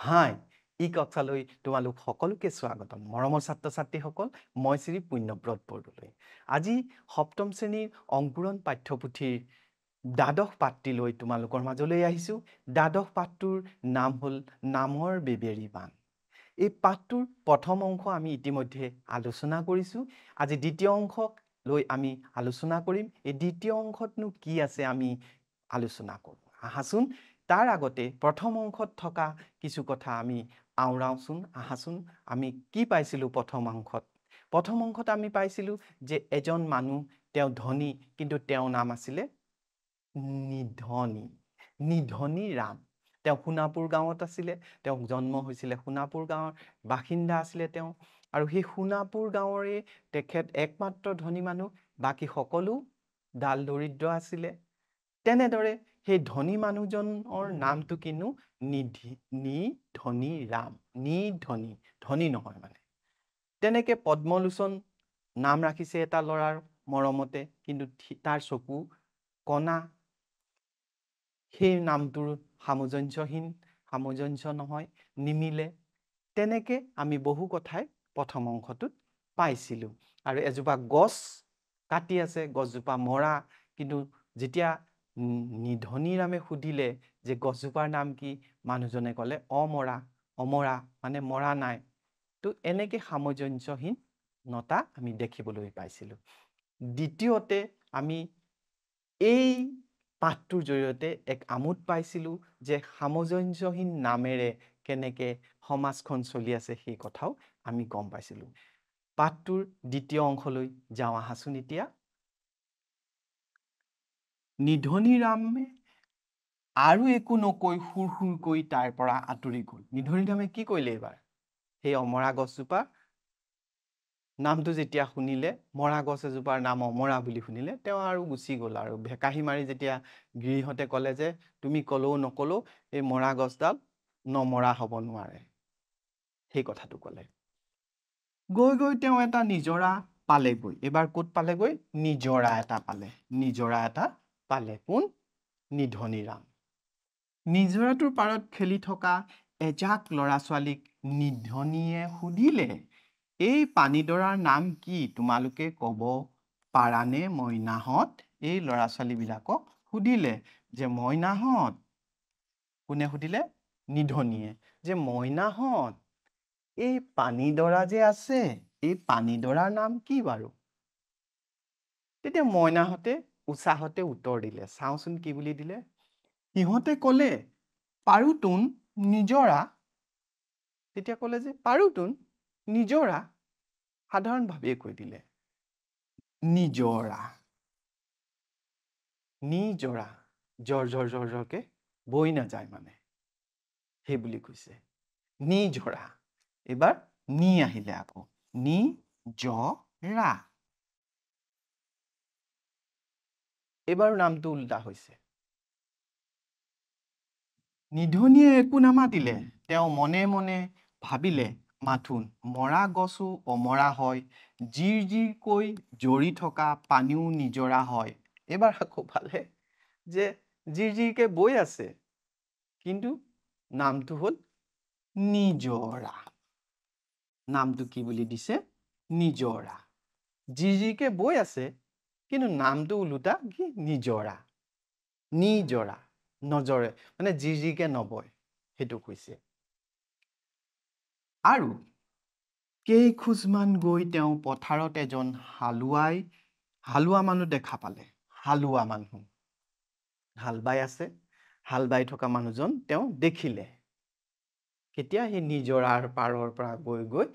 হাই ই কক্ষালৈ তোমালোক সকলোকে স্বাগতম মৰমৰ ছাত্ৰ-ছাত্ৰীসকল মই শ্ৰী পুণ্যব্ৰত বৰদলৈ আজি সপ্তম শ্ৰেণীৰ অংকুৰণ পাঠ্যপুথিৰ দ্বাদশ পাঠটি লৈ তোমালোকৰ মাজলৈ আহিছো দ্বাদশ পাঠটোৰ নাম হ'ল নামৰ বেবেৰী বান এই পাঠটোৰ প্ৰথম অংশ আমি ইতিমধ্যে আলোচনা কৰিছো আজি দ্বিতীয় অংশক লৈ আমি আলোচনা কৰিম এই দ্বিতীয় অংশতনো কি আছে আমি আলোচনা কৰোঁ আহাচোন তাৰ আগতে প্ৰথম অংশত থকা কিছু কথা আমি আওৰাওচোন আহাচোন আমি কি পাইছিলো প্ৰথম অংশত আমি পাইছিলো যে এজন মানুহ তেওঁ ধনী কিন্তু তেওঁৰ নাম আছিলে নিধনী ৰাম তেওঁ সোণাপুৰ গাঁৱত আছিলে তেওঁ জন্ম হৈছিলে সোণাপুৰ গাঁৱৰ বাসিন্দা আছিলে তেওঁ আৰু সেই সোণাপুৰ গাঁৱৰে তেখেত একমাত্ৰ ধনী মানুহ বাকি সকলো দাল দৰিদ্ৰ আছিলে তেনেদৰে সেই ধনী মানুহজনৰ নামটো কিনো নিধনী ৰাম ধনী নহয় মানে তেনেকে পদ্মলোচন নাম ৰাখিছে এটা ল'ৰাৰ মৰমতে কিন্তু তাৰ চকু কণা সেই নামটোৰ সামঞ্জস্য নহয় নিমিলে তেনেকে আমি বহু কথাই প্ৰথম অংশটোত পাইছিলো আৰু এজোপা গছ কাটি আছে গছজোপা মৰা কিন্তু যেতিয়া নিধনী ৰামে সুধিলে যে গছজোপাৰ নাম কি মানুহজনে ক'লে অমৰা মানে মৰা নাই তো এনেকে সামঞ্জস্যহীনতা আমি দেখিবলৈ পাইছিলো দ্বিতীয়তে আমি এই পাঠটোৰ জৰিয়তে এক আমোদ পাইছিলো যে সামঞ্জস্যহীন নামেৰে কেনেকে সমাজখন চলি আছে সেই কথাও আমি গম পাইছিলো পাঠটোৰ দ্বিতীয় অংশলৈ যাওঁ আহাচোন এতিয়া নিধনী ৰামে আৰু একো নকৈ সুৰকৈ তাৰ পৰা আঁতৰি গ'ল নিধনী ৰামে কি কৰিলে এইবাৰ সেই অমৰা গছজোপা নামটো যেতিয়া শুনিলে মৰা গছ এজোপাৰ নাম অমৰা বুলি শুনিলে তেওঁ আৰু গুচি গ'ল আৰু ভেকাহি মাৰি যেতিয়া গিৰিহঁতে ক'লে যে তুমি ক'লেও নকলেও এই মৰা গছডাল নমৰা হ'ব নোৱাৰে সেই কথাটো ক'লে গৈ তেওঁ এটা নিজৰা পালেগৈ এবাৰ ক'ত পালেগৈ নিজৰা এটা পালে কোন নিধনী ৰাম নিজৰাটোৰ পাৰত খেলি থকা এজাক ল'ৰা ছোৱালীক নিধনীয়ে সুধিলে এই পানীডৰাৰ নাম কি তোমালোকে ক'ব পাৰানে মইনাহঁত এই ল'ৰা ছোৱালীবিলাকক সুধিলে যে মইনাহঁত কোনে সুধিলে নিধনীয়ে যে মইনাহঁত এই পানীডৰা যে আছে এই পানীডৰাৰ নাম কি বাৰু তেতিয়া মইনাহঁতে উৎসাহতে উত্তৰ দিলে চাওঁচোন কি বুলি দিলে সিহঁতে ক'লে পাৰোতোন নিজৰা তেতিয়া ক'লে যে পাৰোতোন নিজৰা সাধাৰণভাৱে কৈ দিলে নিজৰা জৰকে বৈ নাযায় মানে সেই বুলি কৈছে নিজৰা এবাৰ নি আহিলে আকৌ নিজৰা এবাৰ নামটো উল্টা হৈছে নিধনীয়ে একো নামাতিলে তেওঁ মনে মনে ভাবিলে মাথোন মৰা গছো অমৰা হয় জিৰকৈ জৰি থকা পানীও নিজৰা হয় এবাৰ আকৌ পালে যে জিৰকে বৈ আছে কিন্তু নামটো হ'ল নিজৰা নামটো কি বুলি দিছে নিজৰা জিৰকে বৈ আছে কিন্তু নামটো ওলোটা কি নিজৰা নজৰে মানে জিৰকে নবয় সেইটো কৈছে আৰু কেইখোজমান গৈ তেওঁ পথাৰত এজন হালোৱা মানুহ দেখা পালে হালোৱা মানুহ হাল বাই আছে হাল বাই থকা মানুহজন তেওঁ দেখিলে কেতিয়া সেই নিজৰাৰ পাৰৰ পৰা গৈ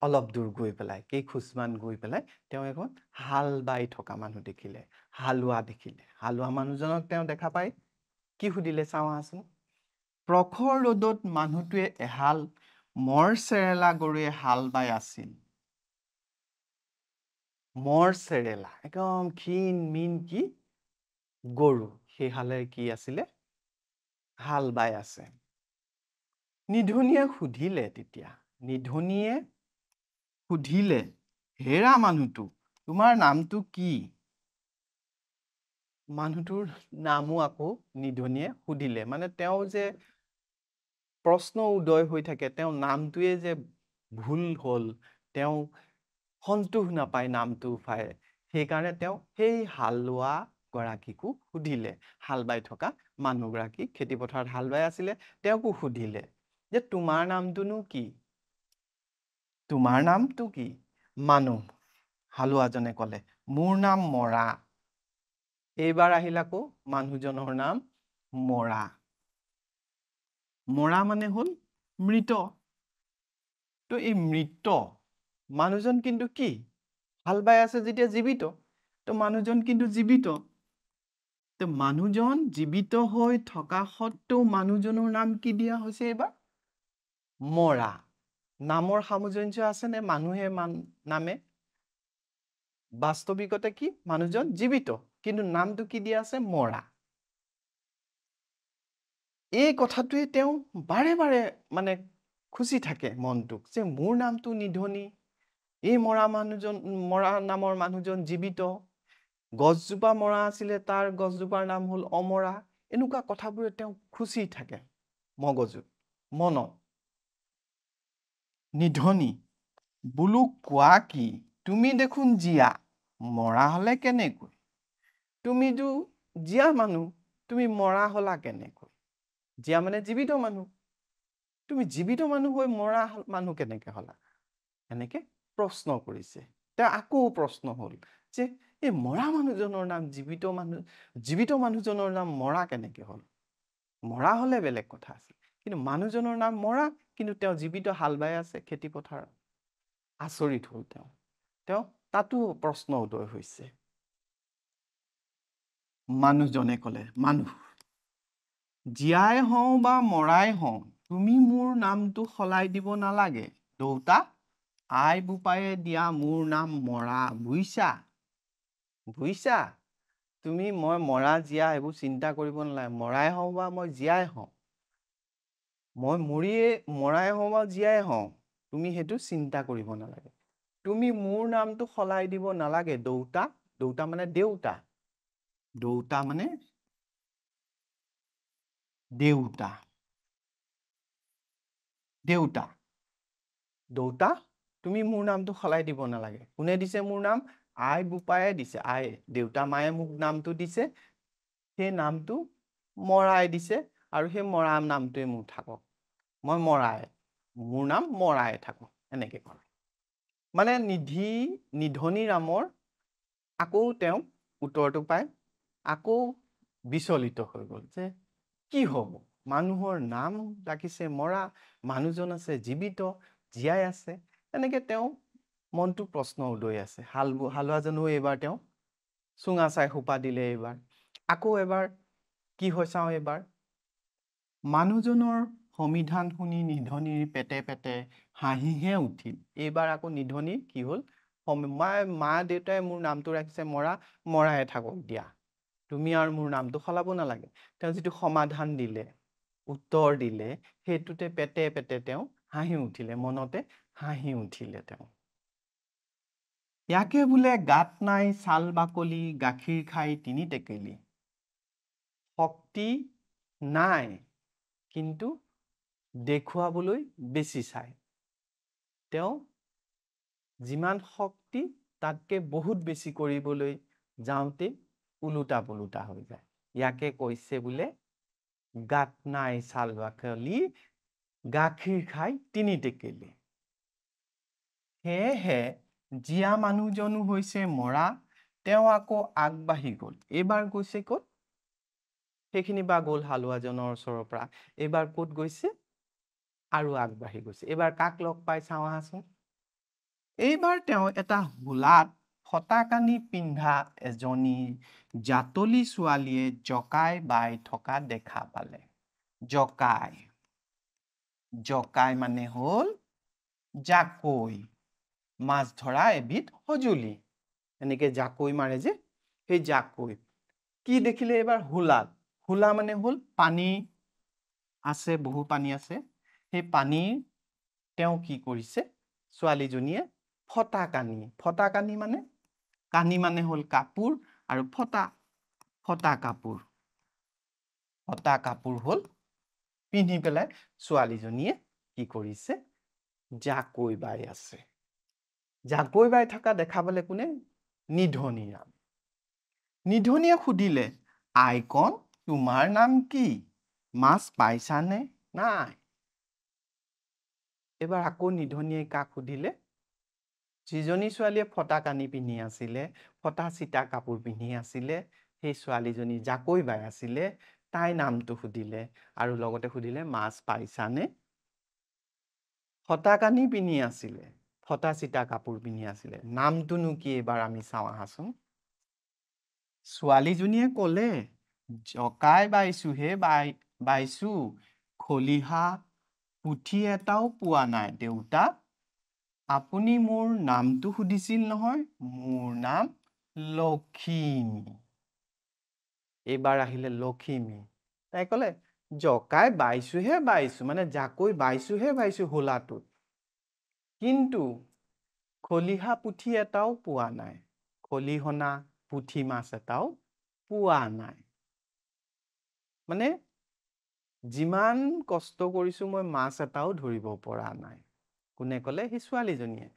অলপ দূৰ গৈ পেলাই কেইখোজমান গৈ পেলাই তেওঁ এখন হাল বাই থকা মানুহ দেখিলে হালোৱা মানুহজনক তেওঁ দেখা পাই কি সুধিলে চাওঁ আছোন প্ৰখৰ ৰ'দত মানুহটোৱে এহাল মৰচেৰেলা গৰুৱে হাল বাই আছিল মৰচেৰেলা একদম ক্ষীণ মিন কি গৰু সেই হালে কি আছিলে হাল বাই আছে নিধনীয়ে সুধিলে হেৰা মানুহটো তোমাৰ নামটো কি মানুহটোৰ নামো আকৌ নিধনীয়ে সুধিলে মানে তেওঁ যে প্ৰশ্ন উদয় হৈ থাকে তেওঁ নামটোৱে যে ভুল হ'ল তেওঁ সন্তোষ নাপায় নামটো উফাই সেইকাৰণে তেওঁ সেই হালোৱা গৰাকীকো সুধিলে হাল বাই থকা মানুহগৰাকী খেতিপথাৰত হাল বাই আছিলে তেওঁকো সুধিলে যে তোমাৰ নামটোনো কি তোমাৰ নামটো কি মানুহ হালোৱাজনে ক'লে মোৰ নাম মৰা এইবাৰ আহিল আকৌ মানুহজনৰ নাম মৰা মৰা মানে হ'ল মৃত তো এই মৃত মানুহজন কিন্তু কি হাল বাই আছে যেতিয়া জীৱিত তো মানুহজন কিন্তু জীৱিত তো মানুহজন জীৱিত হৈ থকা সত্ত্বেও মানুহজনৰ নাম কি দিয়া হৈছে এইবাৰ মৰা নামৰ সামঞ্জস্য আছে নে মানুহে নামে বাস্তৱিকতে কি মানুহজন জীৱিত কিন্তু নামটো কি দিয়া আছে মৰা এই কথাটোৱে তেওঁ বাৰে বাৰে মানে খুচি থাকে মনটোক যে মোৰ নামটো নিধনি এই মৰা মানুহজন মৰা নামৰ মানুহজন জীৱিত গছজোপা মৰা আছিলে তাৰ গছজোপাৰ নাম হ'ল অমৰা এনেকুৱা কথাবোৰে তেওঁ খুচি থাকে মগজুত মনত নিধনি বোলো কোৱা কি তুমি দেখোন জীয়া মৰা হলে কেনেকৈ তুমিতো জীয়া মানুহ তুমি মৰা হলা কেনেকৈ জীয়া মানে জীৱিত মানুহ তুমি জীৱিত মানুহ হৈ মৰা মানুহ কেনেকৈ হলা এনেকৈ প্ৰশ্ন কৰিছে তেওঁ আকৌ প্ৰশ্ন হ'ল যে এই মৰা মানুহজনৰ নাম জীৱিত মানুহজনৰ নাম মৰা কেনেকৈ হ'ল মৰা হলে বেলেগ কথা আছিল কিন্তু মানুহজনৰ নাম মৰা কিন্তু তেওঁ জীৱিত হাল বাই আছে খেতি পথাৰত আচৰিত হ'ল তেওঁ তাতো প্ৰশ্ন উদয় হৈছে মানুহজনে ক'লে মানুহ জীয়াই হওঁ বা মৰাই হওঁ তুমি মোৰ নামটো সলাই দিব নালাগে দেউতা আই বোপায়ে দিয়া মোৰ নাম মৰা বুইছা তুমি মই মৰা জীয়া এইবোৰ চিন্তা কৰিব নালাগে মৰাই হওঁ বা মই জীয়াই হওঁ মই মৰাই হওঁ বা জীয়াই হওঁ তুমি সেইটো চিন্তা কৰিব নালাগে তুমি মোৰ নামটো সলাই দিব নালাগে দেউতা মানে দেউতা মানে দেউতা তুমি মোৰ নামটো সলাই দিব নালাগে কোনে দিছে মোৰ নাম আই বোপায়ে দিছে আই দেউতা মায়ে মোক নামটো দিছে সেই নামটো মৰাই দিছে আৰু সেই মৰা নামটোৱে মোৰ থাকক মই মৰাই মোৰ নাম মৰাই থাকক এনেকৈ ক'লে মানে নিধনি ৰামৰ আকৌ তেওঁ উত্তৰটো পাই আকৌ বিচলিত হৈ গ'ল যে কি হ'ব মানুহৰ নাম ৰাখিছে মৰা মানুহজন আছে জীৱিত জীয়াই আছে এনেকৈ তেওঁ মনটো প্ৰশ্ন উদয় আছে হালোৱাজনো এইবাৰ তেওঁ চুঙা চাই সোপা দিলে এইবাৰ আকৌ এবাৰ কি হৈ চাওঁ এইবাৰ মানুহজনৰ সমিধান শুনি নিধনিৰ পেটে পেটে হাঁহিহে উঠিল এইবাৰ আকৌ নিধনি কি হ'ল মা দেউতাই মোৰ নামটো ৰাখিছে মৰাই থাকক দিয়া তুমি আৰু মোৰ নামটো সলাব নালাগে তেওঁ যিটো সমাধান দিলে উত্তৰ দিলে সেইটোতে পেটে পেটে তেওঁ হাঁহি উঠিলে মনতে হাঁহি উঠিলে তেওঁ ইয়াকে বোলে গাত নাই ছাল বাকলি গাখীৰ খাই তিনি টেকেলি শক্তি নাই কিন্তু দেখুৱাবলৈ বেছি চাই তেওঁ যিমান শক্তি তাতকে বহুত বেছি কৰিবলৈ যাওঁতে উলুটা পুলুটা হৈ যায় ইয়াকে কৈছে বোলে গাত নাই ছাল বাকলি গাখীৰ খাই তিনি টেকেলি সেয়েহে জীয়া মানুহজনো হৈছে মৰা তেওঁ আকৌ আগবাঢ়ি গ'ল এইবাৰ গৈছে ক'ত সেইখিনি বা গ'ল হালোৱাজনৰ ওচৰৰ পৰা এইবাৰ ক'ত গৈছে আৰু আগবাঢ়ি গৈছে এইবাৰ কাক লগ পাই চাওঁ আহাচোন এইবাৰ তেওঁ এটা হোলাত ফটা কানি পিন্ধা এজনী জাতলি ছোৱালীয়ে জকাই বাই থকা দেখা পালে জকাই মানে হ'ল জাকৈ মাছ ধৰা এবিধ সঁজুলি এনেকে জাকৈ মাৰে যে সেই জাকৈ কি দেখিলে এইবাৰ হোলা মানে হ'ল পানী আছে বহু পানী আছে সেই পানী তেওঁ কি কৰিছে ছোৱালীজনীয়ে ফটা কানি মানে কানি মানে হ'ল কাপোৰ আৰু ফটা কাপোৰ হ'ল পিন্ধি পেলাই ছোৱালীজনীয়ে কি কৰিছে জাকৈ বাই আছে জাকৈ বাই থকা দেখা পালে কোনে নিধনীৰাম নিধনীয়ে সুধিলে আইকন তোমাৰ নাম কি মাছ পাইছানে নাই এবাৰ আকৌ নিধনীয়ে কাক সুধিলে যিজনী ছোৱালীয়ে ফটা কানি পিন্ধি আছিলে ফটা চিতা কাপোৰ পিন্ধি আছিলে সেই ছোৱালীজনী জাকৈ বাই আছিলে তাই নামটো সুধিলে আৰু লগতে সুধিলে মাছ পাইছানে ফটা কানি পিন্ধি আছিলে ফটা চিতা কাপোৰ পিন্ধি আছিলে নামটোনো কি এবাৰ আমি চাওঁ আহাচোন ছোৱালীজনীয়ে ক'লে জকাই বাইছোহে বাইছো খলিহা পুথি এটাও পোৱা নাই দেউতা আপুনি মোৰ নামটো সুধিছিল নহয় মোৰ নাম লক্ষীমী এইবাৰ আহিলে লক্ষীমী তাই ক'লে জকাই বাইছোহে বাইছো মানে জাকৈ বাইছোহে বাইছো হোলাটোত কিন্তু খলিহা পুথি এটাও পোৱা নাই খলিহনা পুথি মাছ এটাও পোৱা নাই মানে যিমান কষ্ট কৰিছো মই মাছ এটাও ধৰিব পৰা নাই কোনে ক'লে সেই ছোৱালীজনীয়ে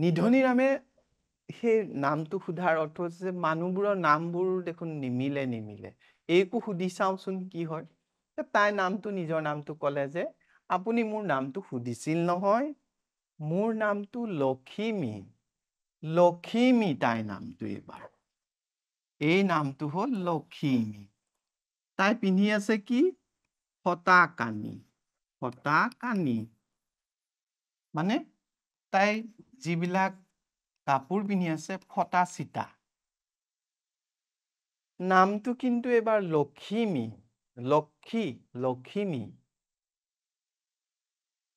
নিধনীৰামে সেই নামটো সোধাৰ অৰ্থ হৈছে যে মানুহবোৰৰ নামবোৰ দেখোন নিমিলে এইকো সুধি চাওঁচোন কি হয় তাই নামটো নিজৰ নামটো ক'লে যে আপুনি মোৰ নামটো সুধিছিল নহয় মোৰ নামটো লক্ষীমী তাই নামটো এইবাৰ এই নামটো হ'ল লক্ষীমী তাই পিন্ধি আছে কি ফটা কানি মানে তাই যিবিলাক কাপোৰ পিন্ধি আছে ফটা চিতা নামটো কিন্তু এবাৰ লক্ষীমী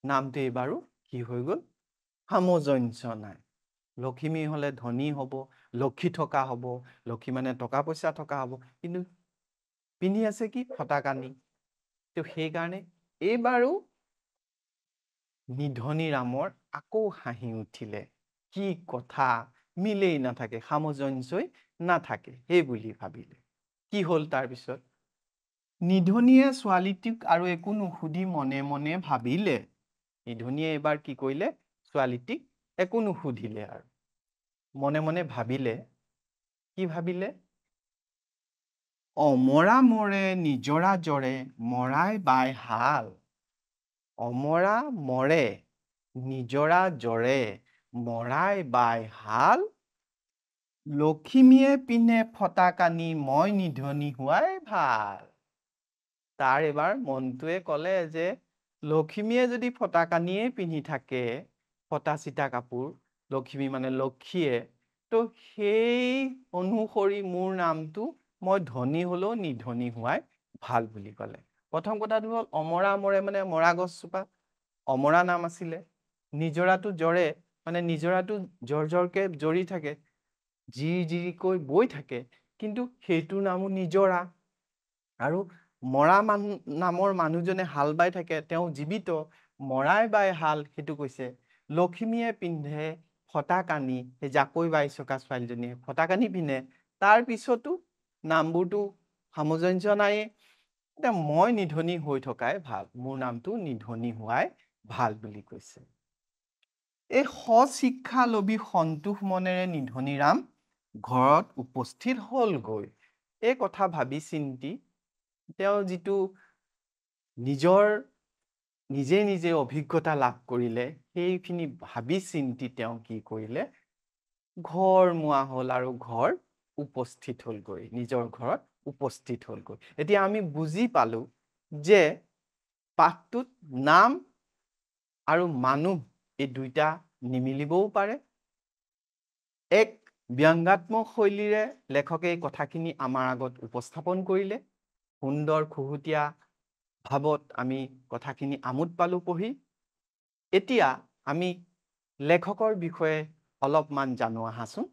নামটো এবাৰো কি হৈ গ'ল সামঞ্জস্য নাই লক্ষীমী হলে ধনী হ'ব লক্ষী থকা হ'ব লক্ষী মানে টকা পইচা থকা হ'ব কিন্তু পিন্ধি আছে কি ফটা কানি তো সেইকাৰণে এইবাৰো নিধনীৰামৰ আকৌ হাঁহি উঠিলে কি কথা মিলেই নাথাকে সামঞ্জস্যই নাথাকে সেই বুলি ভাবিলে কি হ'ল তাৰপিছত নিধনীয়ে ছোৱালীটিক আৰু একো নুসুধি মনে মনে ভাবিলে নিধনীয়ে এইবাৰ কি কৰিলে ছোৱালীটিক একো নুসুধিলে আৰু মনে মনে ভাবিলে কি ভাবিলে অমৰা মৰে নিজৰা জৰে মৰাই বাই হাল অমৰা মৰে নিজৰা জৰে মৰাই বাই হাল লক্ষীমীয়ে পিন্ধে ফটা কানি মই নিধনী হোৱাই ভাল তাৰ এবাৰ মনটোৱে ক'লে যে লক্ষীমীয়ে যদি ফটা কানিয়ে পিন্ধি থাকে ফটা চিতা কাপোৰ লক্ষীমী মানে লক্ষীয়ে তো সেই অনুসৰি মোৰ নামটো মই ধনী হলেও নিধনী হোৱাই ভাল বুলি ক'লে প্ৰথম কথাটো হ'ল অমৰা মৰে মানে মৰা গছজোপা অমৰা নাম আছিলে নিজৰাটো জৰে মানে নিজৰাটো জৰকে জৰি থাকে জিৰিকৈ বৈ থাকে কিন্তু সেইটোৰ নামো নিজৰা আৰু মৰা নামৰ মানুহজনে হাল বাই থাকে তেওঁ জীৱিত মৰাই বাই হাল সেইটো কৈছে লক্ষীমীয়ে পিন্ধে ফটা কানি সেই জাকৈ বাই চকা ছোৱালীজনীয়ে ফটা কানি পিন্ধে তাৰ পিছতো নামবোৰতো সামঞ্জস্য নাই এতিয়া মই নিধনী হৈ থকাই ভাল মোৰ নামটো নিধনী হোৱাই ভাল বুলি কৈছে এই শিক্ষা লবি সন্তোষ মনেৰে নিধনীৰাম ঘৰত উপস্থিত হ'লগৈ এই কথা ভাবি চিন্তি তেওঁ যিটো নিজে অভিজ্ঞতা লাভ কৰিলে সেইখিনি ভাবি চিন্তি তেওঁ কি কৰিলে ঘৰ মুৱা হ'ল আৰু ঘৰ উপস্থিত হ'লগৈ নিজৰ ঘৰত উপস্থিত হ'লগৈ এতিয়া আমি বুজি পালো যে পাঠটোত নাম আৰু মানুহ এই দুইটা নিমিলিবও পাৰে এক ব্যংগাত্মক শৈলীৰে লেখকে এই কথাখিনি আমাৰ আগত উপস্থাপন কৰিলে সুন্দৰ খুহুতীয়া ভাৱত আমি কথাখিনি আমোদ পালো পঢ়ি এতিয়া আমি লেখকৰ বিষয়ে অলপমান জানো আহাচোন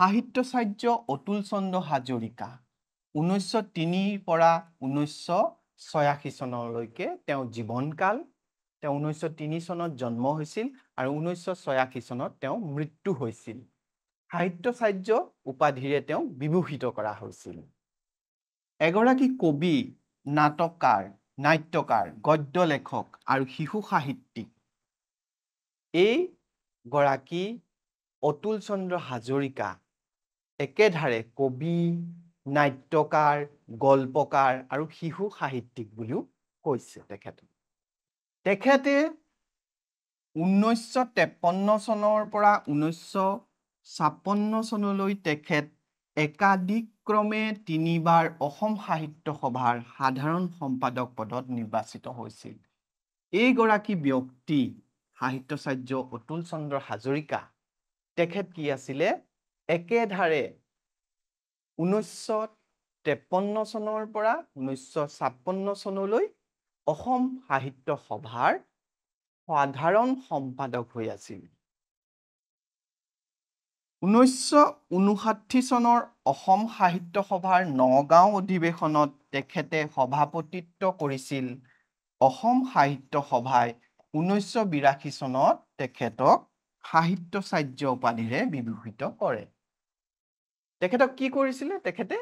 সাহিত্যাচাৰ্য অতুল চন্দ্ৰ হাজৰিকা 1903 পৰা 1986 চনলৈকে তেওঁ জীৱনকাল তেওঁ 1903 চনত জন্ম হৈছিল আৰু 1986 চনত তেওঁ মৃত্যু হৈছিল সাহিত্যাচাৰ্য উপাধিৰে তেওঁ বিভূষিত কৰা হৈছিল এগৰাকী কবি নাটকাৰ, নাট্যকাৰ, গদ্য লেখক আৰু শিশু সাহিত্যিক এই গৰাকী অতুল চন্দ্ৰ হাজৰিকা একেধাৰে কবি, নাট্যকাৰ, গল্পকাৰ আৰু শিশু সাহিত্যিক বুলিও কৈছে তেখেতক। তেখেতে 1953 চনৰ পৰা 1956 চনলৈ তেখেত একাদিক্ৰমে 3 বাৰ অসম সাহিত্য সভাৰ সাধাৰণ সম্পাদক পদত নিৰ্বাচিত হৈছিল। এইগৰাকী ব্যক্তি সাহিত্যাচাৰ্য অতুল চন্দ্ৰ হাজৰিকা তেখেত কি আছিলে একেধাৰে 1953 চনৰ পৰা 1956 চনলৈ অসম সাহিত্য সভাৰ সাধাৰণ সম্পাদক হৈ আছিল। 1959 চনৰ অসম সাহিত্য সভাৰ নগাঁও অধিৱেশনত তেখেতে সভাপতিত্ব কৰিছিল। অসম সাহিত্য সভাই 1982 চনত তেখেতক সাহিত্যাচাৰ্য উপাধিৰে বিভূষিত কৰে। তেখেতক কি কৰিছিলে? তেখেতে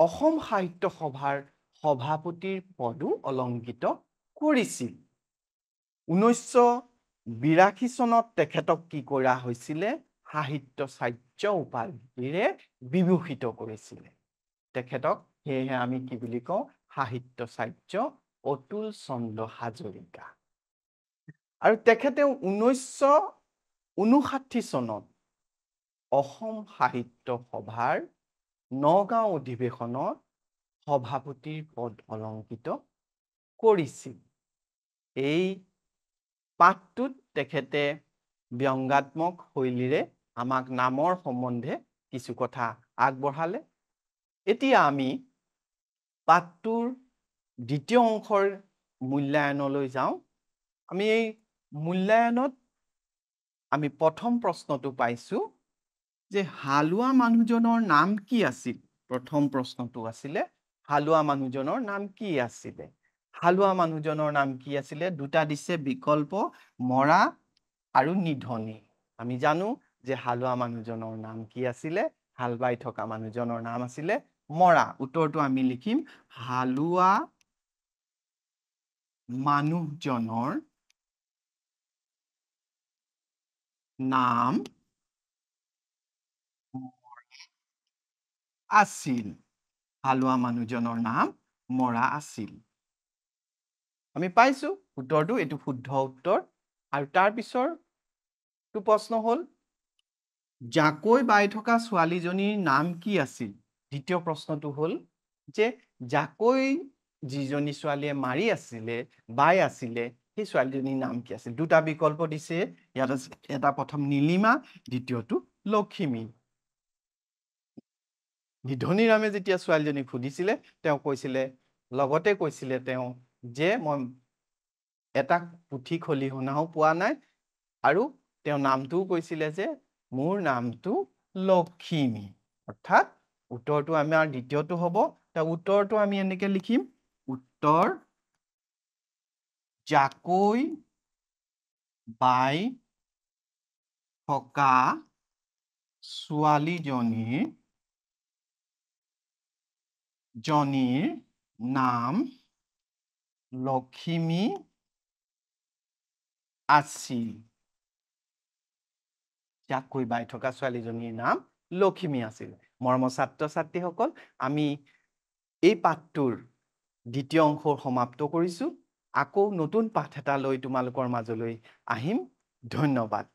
অসম সাহিত্য সভাৰ সভাপতিৰ পদো অলংকৃত কৰিছিল। 1982 চনত তেখেতক কি কৰা হৈছিলে? সাহিত্যাচাৰ্য উপাধিৰে বিভূষিত কৰিছিলে। তেখেতক সেয়েহে আমি কি বুলি কওঁ? সাহিত্যাচাৰ্য অতুল চন্দ্ৰ হাজৰিকা। আৰু তেখেতে 1959 চনত অসম সাহিত্য সভাৰ নগাঁও অধিৱেশনত সভাপতিৰ পদ অলংকৃত কৰিছিল। এই পাঠটোত তেখেতে ব্যংগাত্মক শৈলীৰে আমাক নামৰ সম্বন্ধে কিছু কথা আগবঢ়ালে। এতিয়া আমি পাঠটোৰ দ্বিতীয় অংশৰ মূল্যায়নলৈ যাওঁ। আমি এই মূল্যায়নত আমি প্ৰথম প্ৰশ্নটো পাইছো যে হালোৱা মানুহজনৰ নাম কি আছিল? প্ৰথম প্ৰশ্নটো আছিলে হালোৱা মানুহজনৰ নাম কি আছিলে? হালোৱা মানুহজনৰ নাম কি আছিলে? দুটা দিছে বিকল্প, মৰা আৰু নিধনি। আমি জানো যে হালোৱা মানুহজনৰ নাম কি আছিলে? হাল বাই থকা মানুহজনৰ নাম আছিলে মৰা। উত্তৰটো আমি লিখিম হালোৱা মানুহজনৰ নাম আছিল। হালোৱা মানুহজনৰ নাম মৰা আছিল। আমি পাইছো উত্তৰটো, এইটো শুদ্ধ উত্তৰ। আৰু তাৰ পিছৰটো প্ৰশ্ন হ'ল জাকৈ বাই থকা ছোৱালীজনীৰ নাম কি আছিল? দ্বিতীয় প্ৰশ্নটো হ'ল যে জাকৈ যিজনী ছোৱালীয়ে মাৰি আছিলে, বাই আছিলে, সেই ছোৱালীজনীৰ নাম কি আছিল? দুটা বিকল্প দিছে ইয়াত আছে, এটা প্ৰথম নীলিমা, দ্বিতীয়টো লখিমী। নিধনি ৰামে যেতিয়া ছোৱালীজনীক সুধিছিলে তেওঁ কৈছিলে, লগতে কৈছিলে তেওঁ যে মই এটা পুথি খলিহনাও পোৱা নাই, আৰু তেওঁ নামটোও কৈছিলে যে মোৰ নামটো লখিমী। অৰ্থাৎ উত্তৰটো আমাৰ দ্বিতীয়টো হ'ব। তাৰ উত্তৰটো আমি এনেকে লিখিম, উত্তৰ জাকৈ বাই থকা ছোৱালীজনীৰ নাম লখিমী আছিল। জাকৈ বাই থকা ছোৱালীজনীৰ নাম লখিমী আছিল। মৰমৰ ছাত্ৰ ছাত্ৰীসকল, আমি এই পাঠটোৰ দ্বিতীয় অংশ সমাপ্ত কৰিছো। আকৌ নতুন পাঠ এটা লৈ তোমালোকৰ মাজলৈ আহিম। ধন্যবাদ।